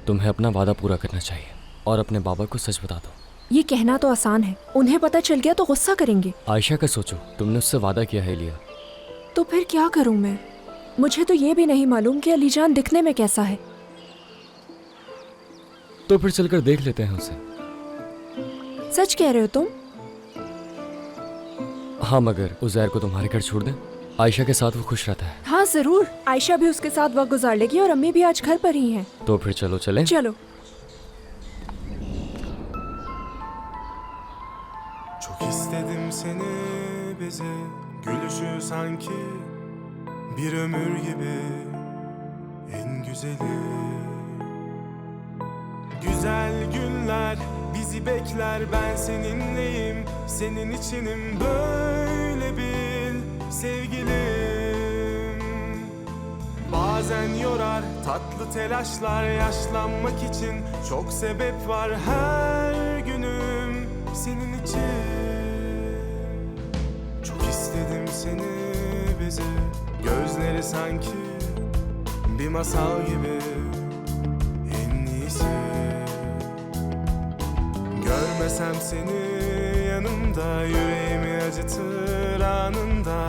तुम्हें अपना वादा पूरा करना चाहिए और अपने बाबा को सच बता दो। ये कहना तो आसान है, उन्हें पता चल गया तो गुस्सा करेंगे। आयशा का सोचो, तुमने उससे वादा किया है लिया। तो फिर क्या करूं मैं? मुझे तो ये भी नहीं मालूम कि अलीजान दिखने में कैसा है। तो फिर चलकर देख लेते हैं उसे। सच कह रहे हो तुम? हाँ, मगर उज़ैर को तुम्हारे घर छोड़ दें? आयशा के साथ वो खुश रहता है। हाँ जरूर, आयशा भी उसके साथ वक्त गुजार लेगी और अम्मी भी आज घर पर ही हैं। तो फिर चलो चलें। चलो। Çok istedim seni bize, gülüşü sanki bir ömür gibi en güzeli. Güzel günler bizi bekler, ben seninleyim, senin içinim, böyle bil sevgilim. Bazen yorar tatlı telaşlar, yaşlanmak için çok sebep var, her günüm senin için. Çok istedim seni bize, gözleri sanki bir masal gibi en iyisi. Görmesem seni yanımda, yüreğimi acıtır anında,